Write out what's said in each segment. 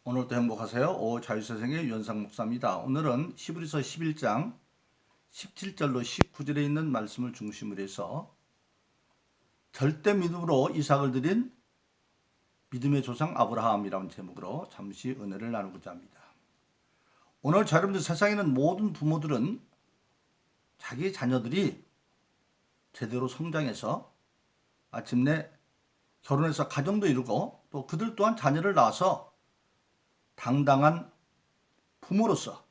오늘도 행복하세요. 자유세상의 유현상 목사입니다. 오늘은 히브리서 11장 17절로 19절에 있는 말씀을 중심으로 해서 절대 믿음으로 이삭을 드린 믿음의 조상 아브라함이라는 제목으로 잠시 은혜를 나누고자 합니다. 오늘 여러분들 세상에는 모든 부모들은 자기 자녀들이 제대로 성장해서 마침내 결혼해서 가정도 이루고 또 그들 또한 자녀를 낳아서 당당한 부모로서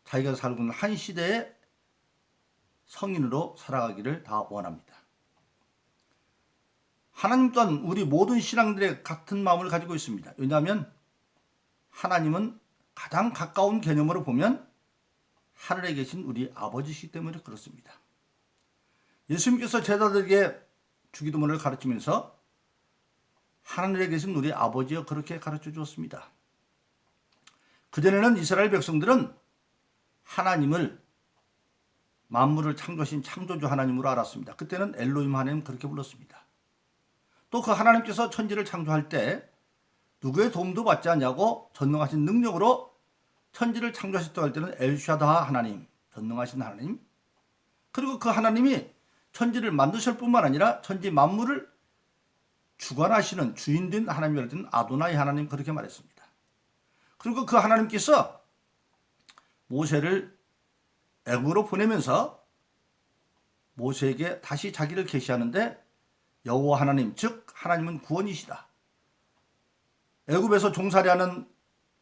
자기가 살고 있는 한 시대의 성인으로 살아가기를 다 원합니다. 하나님 또한 우리 모든 신앙들의 같은 마음을 가지고 있습니다. 왜냐하면 하나님은 가장 가까운 개념으로 보면 하늘에 계신 우리 아버지시기 때문에 그렇습니다. 예수님께서 제자들에게 주기도문을 가르치면서 하늘에 계신 우리 아버지여 그렇게 가르쳐 주었습니다. 그전에는 이스라엘 백성들은 하나님을 만물을 창조하신 창조주 하나님으로 알았습니다. 그때는 엘로힘 하나님 그렇게 불렀습니다. 또 그 하나님께서 천지를 창조할 때 누구의 도움도 받지 않냐고 전능하신 능력으로 천지를 창조하셨다고 할 때는 엘샤다 하나님, 전능하신 하나님, 그리고 그 하나님이 천지를 만드실 뿐만 아니라 천지 만물을 주관하시는 주인된 하나님이랄 때는 아도나이 하나님 그렇게 말했습니다. 그리고 그 하나님께서 모세를 애굽으로 보내면서 모세에게 다시 자기를 계시하는데 여호와 하나님, 즉 하나님은 구원이시다. 애굽에서 종살이하는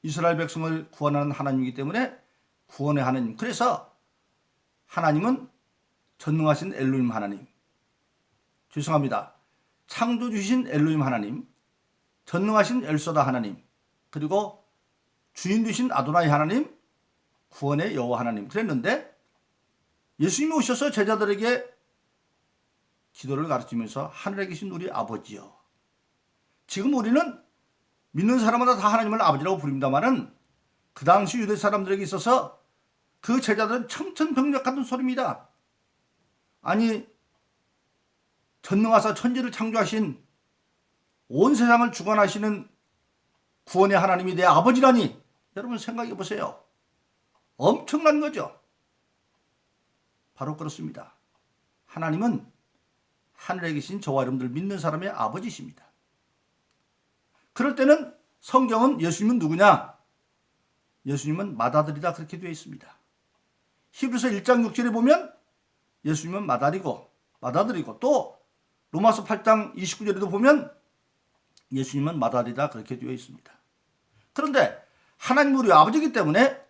이스라엘 백성을 구원하는 하나님이기 때문에 구원의 하나님. 그래서 하나님은 전능하신 엘로힘 하나님, 죄송합니다. 창조주신 엘로힘 하나님, 전능하신 엘소다 하나님, 그리고 주인 되신 아도나이 하나님, 구원의 여호와 하나님 그랬는데 예수님이 오셔서 제자들에게 기도를 가르치면서 하늘에 계신 우리 아버지여. 지금 우리는 믿는 사람마다 다 하나님을 아버지라고 부릅니다만은 그 당시 유대 사람들에게 있어서 그 제자들은 청천벽력하던 소리입니다. 아니 전능하사 천지를 창조하신 온 세상을 주관하시는 구원의 하나님이 내 아버지라니. 여러분 생각해 보세요. 엄청난 거죠. 바로 그렇습니다. 하나님은 하늘에 계신 저와 여러분들 믿는 사람의 아버지십니다. 그럴 때는 성경은 예수님은 누구냐? 예수님은 맏아들이다 그렇게 되어 있습니다. 히브리서 1장 6절에 보면 예수님은 맏아들이고 또 로마서 8장 29절에도 보면 예수님은 맏아들이다 그렇게 되어 있습니다. 그런데 하나님 우리 아버지이기 때문에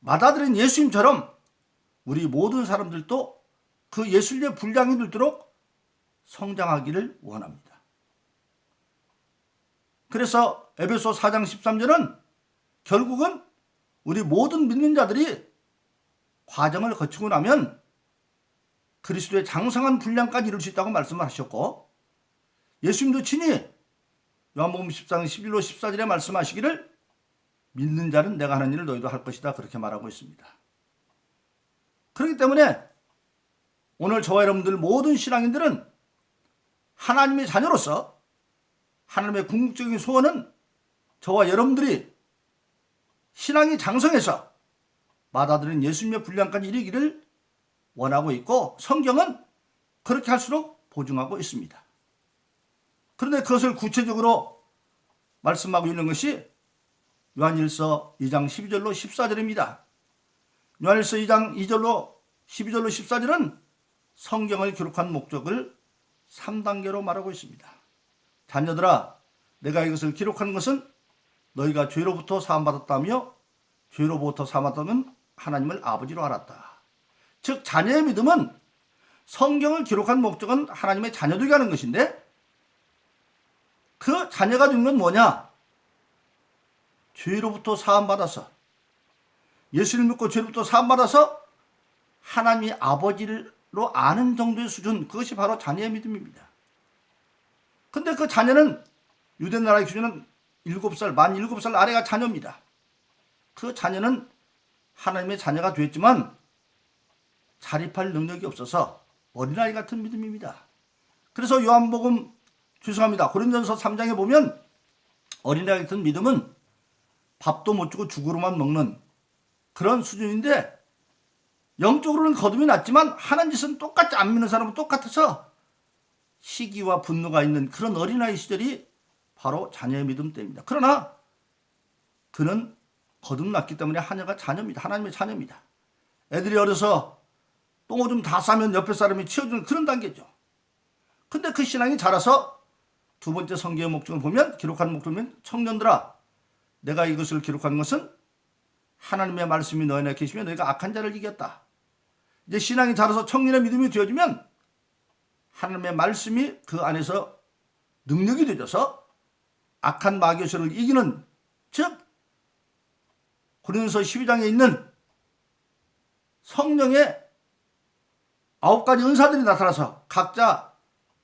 맏아들인 예수님처럼 우리 모든 사람들도 그 예수님의 분량이 늘도록 성장하기를 원합니다. 그래서 에베소 4장 13절은 결국은 우리 모든 믿는 자들이 과정을 거치고 나면 그리스도의 장성한 분량까지 이룰 수 있다고 말씀을 하셨고, 예수님도 친히 요한복음 10장 11로 14절에 말씀하시기를 믿는 자는 내가 하는 일을 너희도 할 것이다 그렇게 말하고 있습니다. 그렇기 때문에 오늘 저와 여러분들 모든 신앙인들은 하나님의 자녀로서 하나님의 궁극적인 소원은 저와 여러분들이 신앙이 장성해서 맏아들인 예수님의 분량까지 이르기를 원하고 있고 성경은 그렇게 할수록 보증하고 있습니다. 그런데 그것을 구체적으로 말씀하고 있는 것이 요한일서 2장 12절로 14절입니다. 요한일서 2장 2절로 12절로 14절은 성경을 기록한 목적을 3단계로 말하고 있습니다. 자녀들아, 내가 이것을 기록한 것은 너희가 죄로부터 사함받았다며 죄로부터 사함받았다면 하나님을 아버지로 알았다. 즉 자녀의 믿음은 성경을 기록한 목적은 하나님의 자녀되게 하는 것인데 그 자녀가 되는 건 뭐냐? 죄로부터 사함받아서 예수를 믿고 죄로부터 사함받아서 하나님이 아버지로 아는 정도의 수준, 그것이 바로 자녀의 믿음입니다. 근데 그 자녀는 유대 나라의 기준은 7살, 만 7살 아래가 자녀입니다. 그 자녀는 하나님의 자녀가 됐지만 자립할 능력이 없어서 어린아이 같은 믿음입니다. 그래서 요한복음 죄송합니다. 고린도전서 3장에 보면 어린아이 같은 믿음은 밥도 못 주고 죽으로만 먹는 그런 수준인데 영적으로는 거듭이 났지만 하는 짓은 똑같이 안 믿는 사람은 똑같아서 시기와 분노가 있는 그런 어린아이 시절이 바로 자녀의 믿음 때입니다. 그러나 그는 거듭났기 때문에 자녀입니다. 하나님의 자녀입니다. 애들이 어려서 똥오줌 다 싸면 옆에 사람이 치워주는 그런 단계죠. 근데 그 신앙이 자라서 두 번째 성경의 목적을 보면 기록하는 목적을 보면 청년들아 내가 이것을 기록한 것은 하나님의 말씀이 너희 안에 계시며 너희가 악한 자를 이겼다. 이제 신앙이 자라서 청년의 믿음이 되어지면 하나님의 말씀이 그 안에서 능력이 되어져서 악한 마귀를 이기는 즉 고린도서 12장에 있는 성령의 9가지 은사들이 나타나서 각자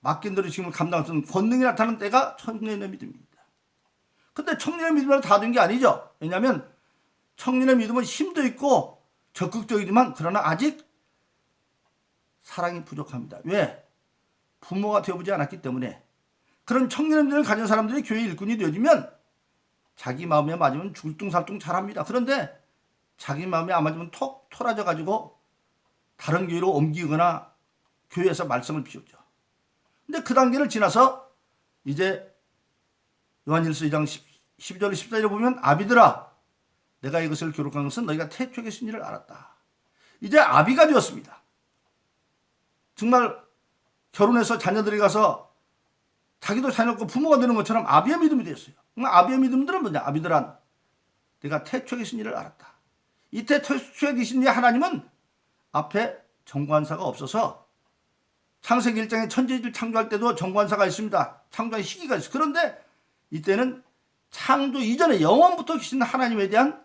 맡긴 대로 지금 감당하는 권능이 나타나는 때가 청년의 믿음입니다. 근데 청년의 믿음으로 다 된 게 아니죠. 왜냐하면 청년의 믿음은 힘도 있고 적극적이지만 그러나 아직 사랑이 부족합니다. 왜? 부모가 되어보지 않았기 때문에. 그런 청년의 믿음을 가진 사람들이 교회 일꾼이 되어지면 자기 마음에 맞으면 줄뚱살뚱 잘합니다. 그런데 자기 마음에 안 맞으면 톡 토라져가지고 다른 교회로 옮기거나 교회에서 말썽을 피우죠. 근데 그 단계를 지나서 이제 요한일서 2장 12절 14절에 보면 아비들아 내가 이것을 기록한 것은 너희가 태초에 계신 일을 알았다. 이제 아비가 되었습니다. 정말 결혼해서 자녀들이 가서 자기도 자녀고 부모가 되는 것처럼 아비의 믿음이 되었어요. 아비의 믿음들은 뭐냐? 아비들아 내가 태초에 계신 일을 알았다. 이 태초에 계신 이 하나님은 앞에 정관사가 없어서 창세기 1장에 천지를 창조할 때도 정관사가 있습니다. 창조의 시기가 있어요. 그런데 이때는 창조 이전에 영원부터 계신 하나님에 대한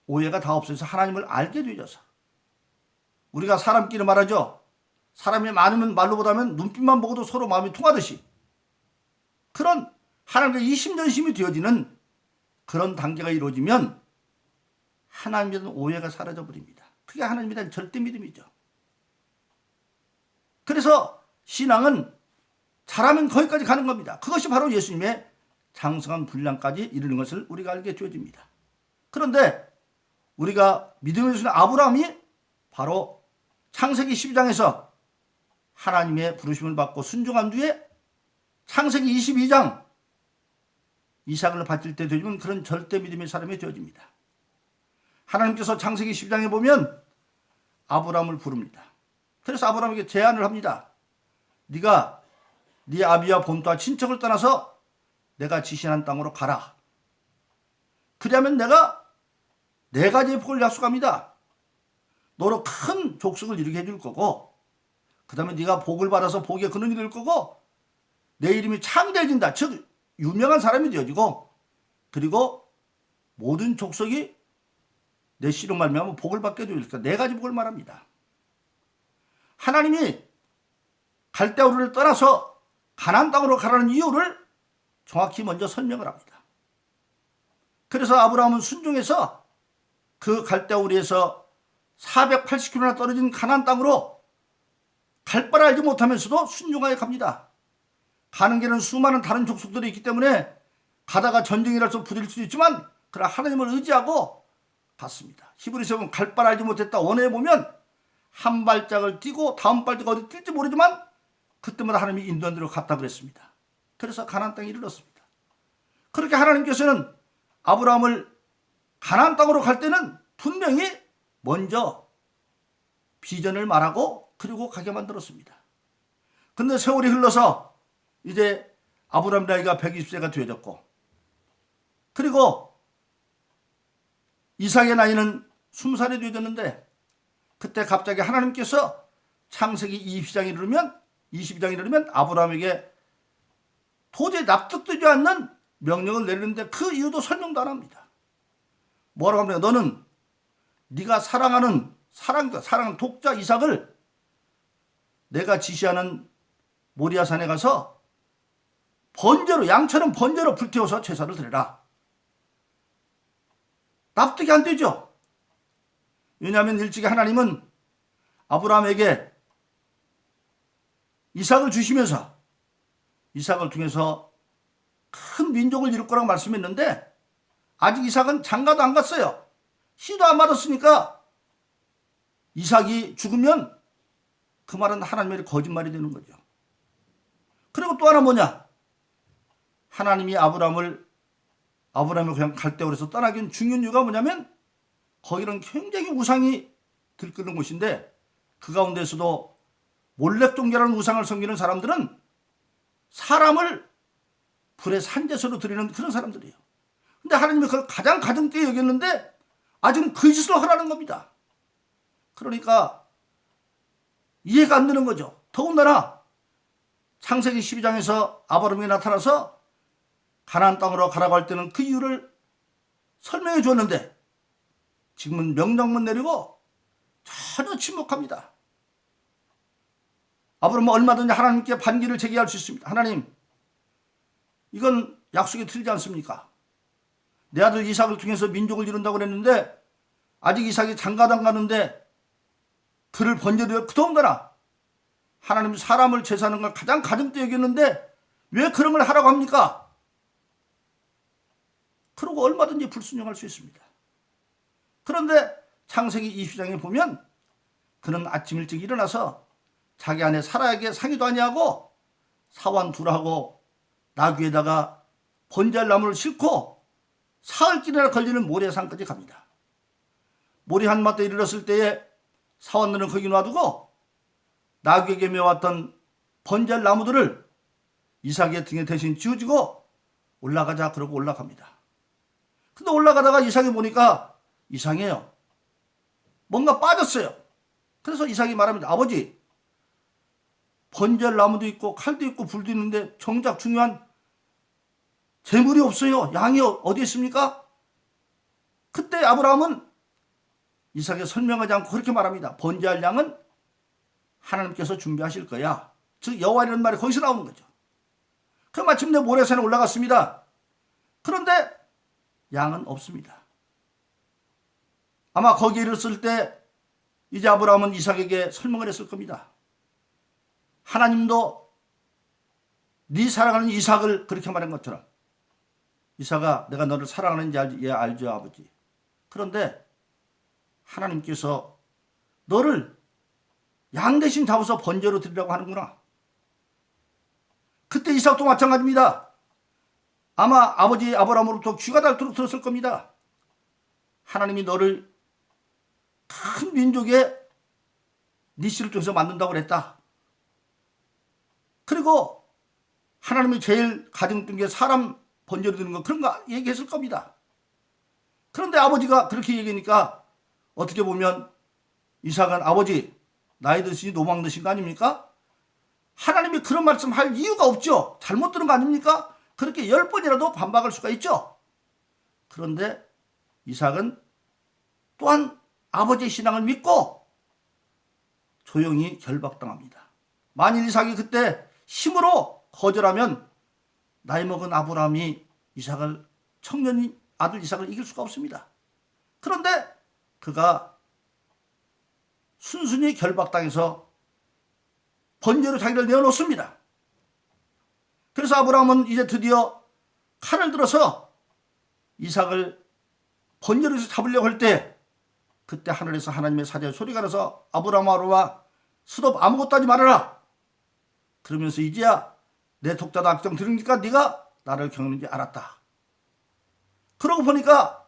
오해가 다 없어서 하나님을 알게 되어서 우리가 사람끼리 말하죠. 사람이 많으면 말로 보다면 눈빛만 보고도 서로 마음이 통하듯이 그런 하나님과 이심전심이 되어지는 그런 단계가 이루어지면 하나님에 대한 오해가 사라져 버립니다. 그게 하나님에 대한 절대 믿음이죠. 그래서 신앙은 잘하면 거기까지 가는 겁니다. 그것이 바로 예수님의 장성한 분량까지 이르는 것을 우리가 알게 되어집니다. 그런데 우리가 믿음의 예수님 아브라함이 바로 창세기 12장에서 하나님의 부르심을 받고 순종한 뒤에 창세기 22장 이삭을 바칠 때 되어지면 그런 절대 믿음의 사람이 되어집니다. 하나님께서 창세기 12장에 보면 아브라함을 부릅니다. 그래서 아브라함에게 제안을 합니다. 네가 네 아비와 본토와 친척을 떠나서 내가 지시한 땅으로 가라. 그러면 내가 네 가지의 복을 약속합니다. 너로 큰 족속을 이루게 해줄 거고 그 다음에 네가 복을 받아서 복의 근원이 될 거고 내 이름이 창대해진다. 즉 유명한 사람이 되어지고 그리고 모든 족속이 내 씨로 말미암아 복을 받게 되니까 네 가지 복을 말합니다. 하나님이 갈대아 우르를 떠나서 가나안 땅으로 가라는 이유를 정확히 먼저 설명을 합니다. 그래서 아브라함은 순종해서 그 갈대아 우르에서 480km나 떨어진 가나안 땅으로 갈 바를 알지 못하면서도 순종하여 갑니다. 가는 길은 수많은 다른 족속들이 있기 때문에 가다가 전쟁이라서 부딪힐 수도 있지만 그러나 하나님을 의지하고 갔습니다. 히브리서에 보면 갈 바를 알지 못했다 원어에 보면 한 발짝을 뛰고 다음 발짝 어디 뛸지 모르지만 그때마다 하나님이 인도한 대로 갔다 그랬습니다. 그래서 가나안 땅에 이르렀습니다. 그렇게 하나님께서는 아브라함을 가나안 땅으로 갈 때는 분명히 먼저 비전을 말하고 그리고 가게 만들었습니다. 근데 세월이 흘러서 이제 아브라함 나이가 120세가 되어졌고 그리고 이삭의 나이는 20살이 되어졌는데 그때 갑자기 하나님께서 창세기 22장에 이르면 아브라함에게 도저히 납득되지 않는 명령을 내리는데 그 이유도 설명도 안 합니다. 뭐라고 합니까? 너는 네가 사랑하는 독자 이삭을 내가 지시하는 모리아산에 가서 번제로 양처럼 번제로 불태워서 제사를 드려라. 납득이 안 되죠. 왜냐하면 일찍이 하나님은 아브라함에게 이삭을 주시면서 이삭을 통해서 큰 민족을 이룰 거라고 말씀했는데 아직 이삭은 장가도 안 갔어요. 씨도 안 맞았으니까 이삭이 죽으면 그 말은 하나님의 거짓말이 되는 거죠. 그리고 또 하나 뭐냐? 하나님이 아브라함이 그냥 갈대오에서 떠나긴 중요한 이유가 뭐냐면 거기는 굉장히 우상이 들끓는 곳인데 그 가운데서도 몰렉 종교라는 우상을 섬기는 사람들은 사람을 불의 산제소로 드리는 그런 사람들이에요. 근데 하나님이 그걸 가장 가증되게 여겼는데 아직은 그 짓을 하라는 겁니다. 그러니까 이해가 안 되는 거죠. 더군다나 창세기 12장에서 아브라함이 나타나서 가나안 땅으로 가라고 할 때는 그 이유를 설명해 줬는데 지금은 명령만 내리고 전혀 침묵합니다. 아브라함은 얼마든지 하나님께 반기를 제기할 수 있습니다. 하나님, 이건 약속이 틀리지 않습니까? 내 아들 이삭을 통해서 민족을 이룬다고 그랬는데 아직 이삭이 장가도 안 가는데 그를 번제로 더군다나 하나님 사람을 제사하는 걸 가장 가증되게 여겼는데 왜 그런 걸 하라고 합니까? 그러고 얼마든지 불순종할 수 있습니다. 그런데 창세기 20장에 보면 그는 아침 일찍 일어나서 자기 아내 사라에게 상의도 아니하고 사환 둘하고 나귀에다가 번제할 나무를 싣고 사흘길이나 걸리는 모래산까지 갑니다. 모래 한마디에 이르렀을 때에 사원들은 거기 놔두고 나귀에게 메왔던 번제할 나무들을 이삭의 등에 대신 지어지고 올라가자 그러고 올라갑니다. 근데 올라가다가 이삭이 보니까 이상해요. 뭔가 빠졌어요. 그래서 이삭이 말합니다. 아버지, 번제할 나무도 있고 칼도 있고 불도 있는데 정작 중요한 재물이 없어요. 양이 어디 있습니까? 그때 아브라함은 이삭에 설명하지 않고 그렇게 말합니다. 번제할 양은 하나님께서 준비하실 거야. 즉 여호와라는 말이 거기서 나오는 거죠. 그 마침내 모래산에 올라갔습니다. 그런데 양은 없습니다. 아마 거기에 이르렀을 때 이제 아브라함은 이삭에게 설명을 했을 겁니다. 하나님도 네 사랑하는 이삭을 그렇게 말한 것처럼 이삭아, 내가 너를 사랑하는지 알죠 아버지. 그런데 하나님께서 너를 양 대신 잡아서 번제로 드리라고 하는구나. 그때 이삭도 마찬가지입니다. 아마 아버지 아브라함으로부터 귀가 닳도록 들었을 겁니다. 하나님이 너를 큰 민족의 네 씨를 통해서 만든다고 그랬다. 그리고 하나님이 제일 가증된 게 사람 번제로 드리는 거 그런 거 얘기했을 겁니다. 그런데 아버지가 그렇게 얘기하니까 어떻게 보면 이삭은 아버지 나이 드시니 노망 드신 거 아닙니까? 하나님이 그런 말씀할 이유가 없죠. 잘못 들은 거 아닙니까? 그렇게 10번이라도 반박할 수가 있죠. 그런데 이삭은 또한 아버지의 신앙을 믿고 조용히 결박당합니다. 만일 이삭이 그때 힘으로 거절하면 나이 먹은 아브라함이 이삭을 청년인 아들 이삭을 이길 수가 없습니다. 그런데 그가 순순히 결박당해서 번제로 자기를 내어놓습니다. 그래서 아브라함은 이제 드디어 칼을 들어서 이삭을 번제로 잡으려고 할 때 그때 하늘에서 하나님의 사자의 소리가 나서 아브라함아 스톱 아무것도 하지 말아라. 그러면서 이제야 내 독자도 악정 들으니까 네가 나를 경는지 알았다. 그러고 보니까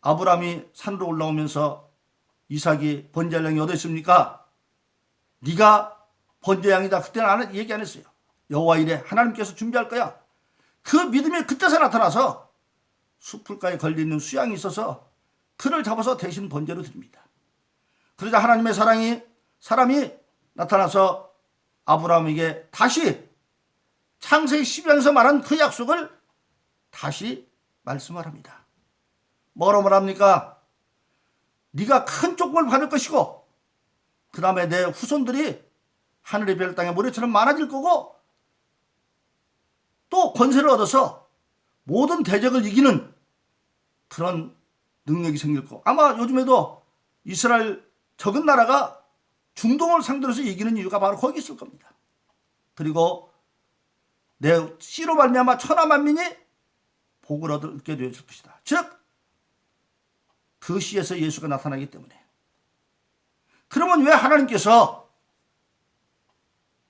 아브라함이 산으로 올라오면서 이삭이 번제할 양이 어디 있습니까? 네가 번제양이다. 그때는 얘기 안 했어요. 여호와 이래 하나님께서 준비할 거야. 그 믿음이 그때서 나타나서 숲풀가에 걸려있는 수양이 있어서 그를 잡아서 대신 번제로 드립니다. 그러자 하나님의 사람이 나타나서 아브라함에게 다시 창세기 12장에서 말한 그 약속을 다시 말씀을 합니다. 뭐라고 말합니까? 네가 큰 축복을 받을 것이고 그 다음에 내 후손들이 하늘의 별 땅의 모래처럼 많아질 거고 또 권세를 얻어서 모든 대적을 이기는 그런 능력이 생길 거고 아마 요즘에도 이스라엘 적은 나라가 중동을 상대로 해서 이기는 이유가 바로 거기 있을 겁니다. 그리고 내 씨로 말미암아 천하 만민이 복을 얻게 되었을 것이다. 즉 그 씨에서 예수가 나타나기 때문에. 그러면 왜 하나님께서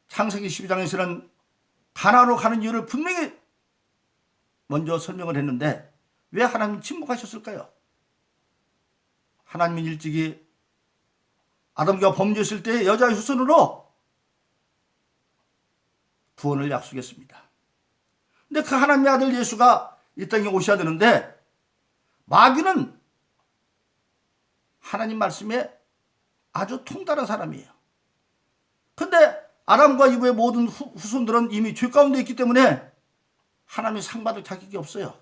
창세기 12장에서는 가나안으로 가는 이유를 분명히 먼저 설명을 했는데 왜 하나님이 침묵하셨을까요? 하나님은 일찍이 아담과 범죄했을 때 여자의 후손으로 구원을 약속했습니다. 근데 그 하나님의 아들 예수가 이 땅에 오셔야 되는데 마귀는 하나님 말씀에 아주 통달한 사람이에요. 근데 아담과 이브의 모든 후손들은 이미 죄 가운데 있기 때문에 하나님이 상 받을 자격이 없어요.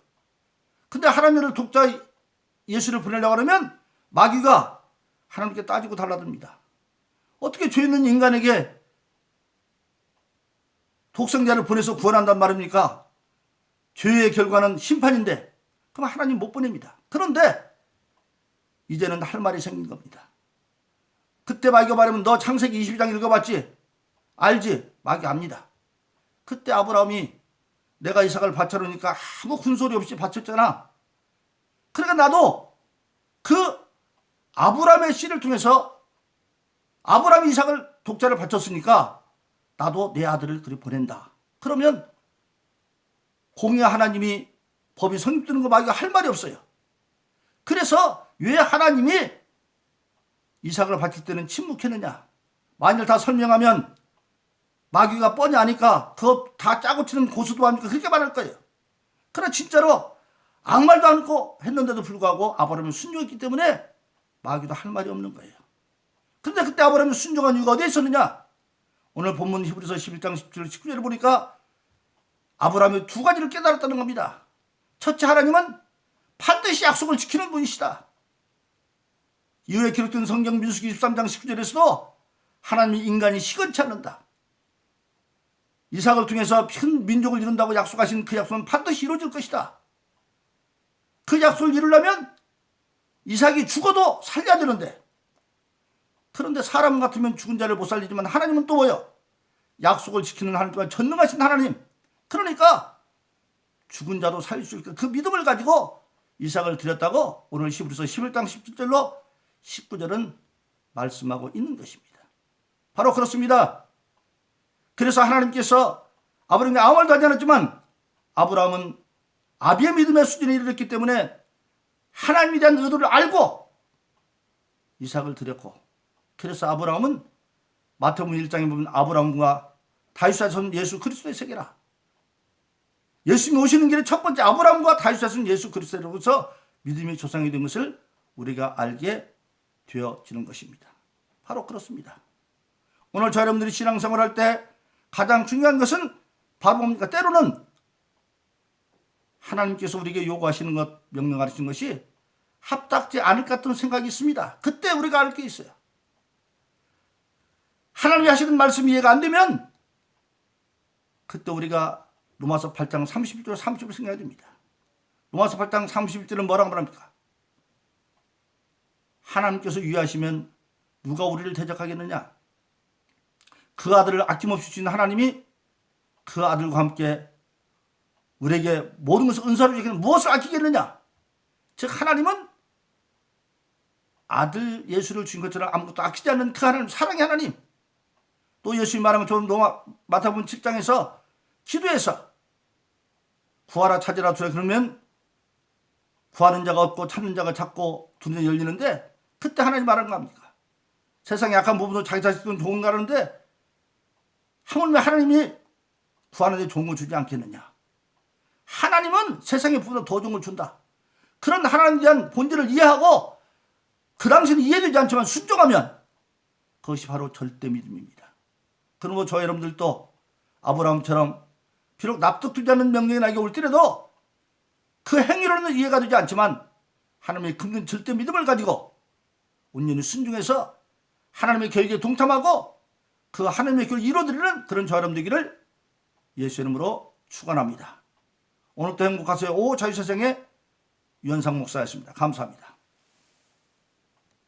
근데 하나님을 독자 예수를 보내려고 하면 마귀가 하나님께 따지고 달라듭니다. 어떻게 죄 있는 인간에게 독생자를 보내서 구원한단 말입니까? 죄의 결과는 심판인데 그럼 하나님 못 보냅니다. 그런데 이제는 할 말이 생긴 겁니다. 그때 마귀가 말하면 너 창세기 22장 읽어봤지? 알지? 마귀 압니다. 그때 아브라함이 내가 이삭을 바쳐놓으니까 아무 군소리 없이 바쳤잖아. 그러니까 나도 그 아브라함의 씨를 통해서 아브라함이 이삭을 독자를 바쳤으니까 나도 내 아들을 그리 보낸다. 그러면 공의 하나님이 법이 성립되는 거 마귀가 할 말이 없어요. 그래서 왜 하나님이 이삭을 바칠 때는 침묵했느냐? 만일 다 설명하면 마귀가 뻔히 아니까 그거 다 짜고 치는 고수도 아닙니까? 그렇게 말할 거예요. 그러나 진짜로 아무 말도 않고 했는데도 불구하고 아브라함이 순종했기 때문에 마귀도 할 말이 없는 거예요. 그런데 그때 아브라함이 순종한 이유가 어디에 있었느냐? 오늘 본문 히브리서 11장 17절 19절을 보니까 아브라함이 두 가지를 깨달았다는 겁니다. 첫째, 하나님은 반드시 약속을 지키는 분이시다. 이후에 기록된 성경 민수기 23장 19절에서도 하나님이 인간이 시건치 않는다. 이삭을 통해서 큰 민족을 이룬다고 약속하신 그 약속은 반드시 이루어질 것이다. 그 약속을 이루려면 이삭이 죽어도 살려야 되는데, 그런데 사람 같으면 죽은 자를 못 살리지만 하나님은 또 뭐예요? 약속을 지키는 하나님과 전능하신 하나님. 그러니까 죽은 자도 살릴 수 있게 그 믿음을 가지고 이삭을 드렸다고 오늘 히브리서 11장 17절로 19절은 말씀하고 있는 것입니다. 바로 그렇습니다. 그래서 하나님께서 아브라함에게 아무 말도 하지 않았지만 아브라함은 아비의 믿음의 수준에 이르렀기 때문에 하나님에 대한 의도를 알고 이삭을 드렸고, 그래서 아브라함은 마태복음 1장에 보면 아브라함과 다윗의 자손 예수 그리스도의 세계라. 예수님이 오시는 길에 첫 번째 아브라함과 다윗의 자손 예수 그리스도로서 믿음의 조상이 된 것을 우리가 알게 되어지는 것입니다. 바로 그렇습니다. 오늘 저 여러분들이 신앙생활할 때 가장 중요한 것은 바로 뭡니까? 때로는 하나님께서 우리에게 요구하시는 것, 명령하시는 것이 합당치 않을 것 같은 생각이 있습니다. 그때 우리가 알 게 있어요. 하나님이 하시는 말씀이 이해가 안 되면 그때 우리가 로마서 8장 31절 30절 생각해야 됩니다. 로마서 8장 31절은 뭐라고 말합니까? 하나님께서 유의하시면 누가 우리를 대적하겠느냐? 그 아들을 아낌없이 주신 하나님이 그 아들과 함께 우리에게 모든 것을 은사로 주시기는 무엇을 아끼겠느냐? 즉 하나님은 아들 예수를 주신 것처럼 아무것도 아끼지 않는 그 하나님, 사랑의 하나님. 또 예수님 말하면 좀 마태복음 7장에서 기도해서 구하라 찾으라 주라 그러면 구하는 자가 없고 찾는 자가 찾고 두는 자 열리는데 그때 하나님 말하는 겁니까? 세상에 약한 부분도 자기 자식들은 좋은가 하는데 하물며 하나님이 구하는 데 좋은 걸 주지 않겠느냐? 하나님은 세상의 부분보다 더 좋은 걸 준다. 그런 하나님에 대한 본질을 이해하고 그 당시는 이해되지 않지만 순종하면 그것이 바로 절대 믿음입니다. 그러므로 저 여러분들도 아브라함처럼 비록 납득되지 않는 명령이 나에게 올 때라도 그 행위로는 이해가 되지 않지만 하나님의 근근 절대 믿음을 가지고 온전히 순종해서 하나님의 계획에 동참하고 그 하나님의 계획을 이루어드리는 그런 저 여러분 되기를 예수 이름으로 축원합니다. 오늘도 행복하세요. 오 자유세상의 유현상 목사였습니다. 감사합니다.